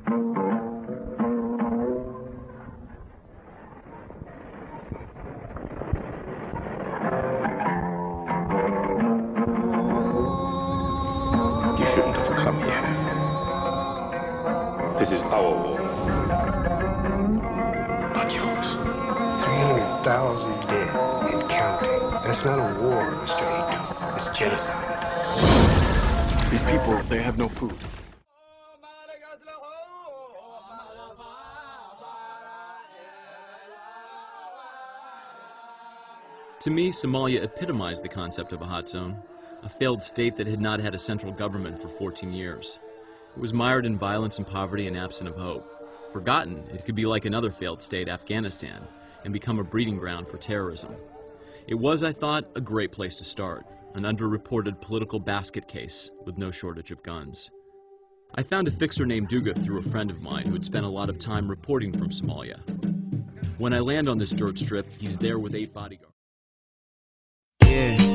You shouldn't have come here. This is our war, not yours. 300,000 dead and counting. That's not a war, Mr. Ito. It's genocide. These people, they have no food. To me, Somalia epitomized the concept of a hot zone, a failed state that had not had a central government for 14 years. It was mired in violence and poverty and absent of hope. Forgotten, it could be like another failed state, Afghanistan, and become a breeding ground for terrorism. It was, I thought, a great place to start, an underreported political basket case with no shortage of guns. I found a fixer named Duga through a friend of mine who had spent a lot of time reporting from Somalia. When I land on this dirt strip, he's there with 8 bodyguards. Yeah.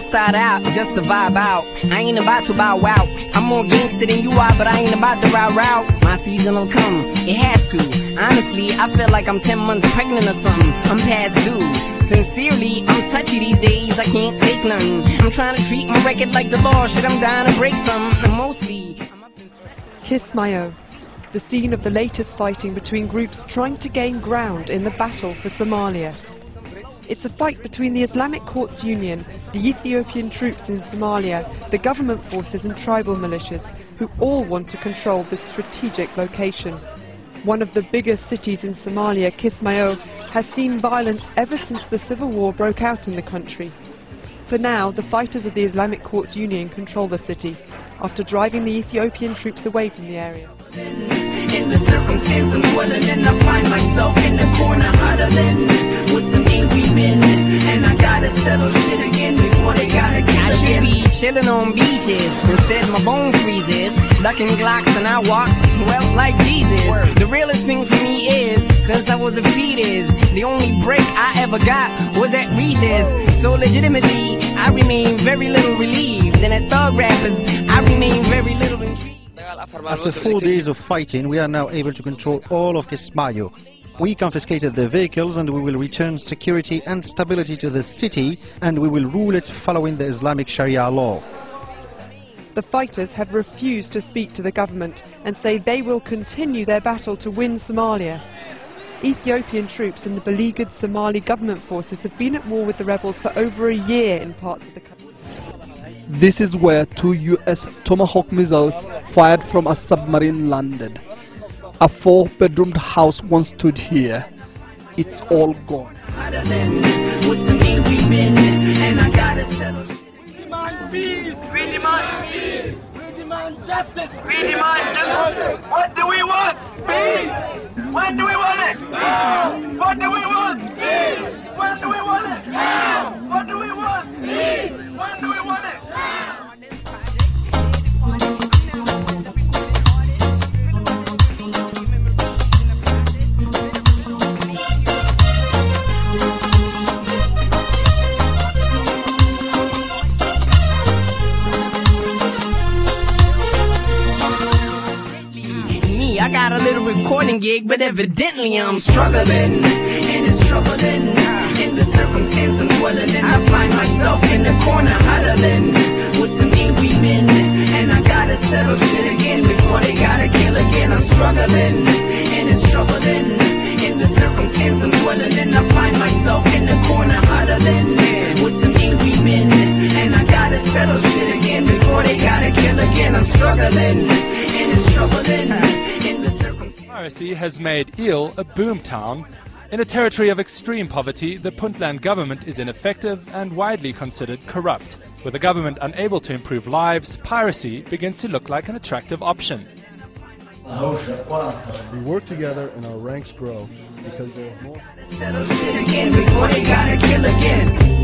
Start out just to vibe out. I ain't about to bow out. I'm more gangster than you are, but I ain't about to route. My season will come, it has to. Honestly, I feel like I'm 10 months pregnant or something. I'm past due. Sincerely, I'm touchy these days, I can't take none. I'm trying to treat my record like the law. Shit, I'm dying to break some. And mostly, I'm up in stress. Kismayo, the scene of the latest fighting between groups trying to gain ground in the battle for Somalia. It's a fight between the Islamic Courts Union, the Ethiopian troops in Somalia, the government forces and tribal militias, who all want to control this strategic location. One of the biggest cities in Somalia, Kismayo, has seen violence ever since the civil war broke out in the country. For now, the fighters of the Islamic Courts Union control the city, after driving the Ethiopian troops away from the area. In the circumstance I'm dwelling in, I find myself in the corner huddling with some angry men, and I gotta settle shit again before they gotta kill again. I should be chilling on beaches, instead my bone freezes, ducking Glocks and I walk, well, like Jesus. The realest thing for me is, since I was a fetus, the only break I ever got was at recess. So legitimately, I remain very little relieved, and at thug rappers, I remain very little intrigued. After 4 days of fighting, we are now able to control all of Kismayo. We confiscated their vehicles and we will return security and stability to the city, and we will rule it following the Islamic Sharia law. The fighters have refused to speak to the government and say they will continue their battle to win Somalia. Ethiopian troops and the beleaguered Somali government forces have been at war with the rebels for over a year in parts of the country. This is where 2 US Tomahawk missiles fired from a submarine landed. A 4-bedroomed house once stood here. It's all gone. With some angry men, and I gotta settle shit. We demand peace. We demand peace. We demand justice. We demand justice. What do we want? Peace. When do we want it? Now. What do we want? Peace. When do we want it? Now. What do we want? Peace. When do we want it? Now. I got a little recording gig, but evidently I'm struggling, and it's troubling. In the circumstance I'm dwelling in, I find myself in the corner huddling with some angry men, and I gotta settle shit again before they gotta kill again. I'm struggling, and it's troubling. In the circumstance I'm dwelling in, I find myself in the corner huddling with some angry men, and I gotta settle shit again before they gotta kill again. I'm struggling, and it's troubling. Piracy has made Eel a boomtown. In a territory of extreme poverty, the Puntland government is ineffective and widely considered corrupt. With the government unable to improve lives, piracy begins to look like an attractive option. We work together and our ranks grow because there is more. Settle shit again before they gotta kill again.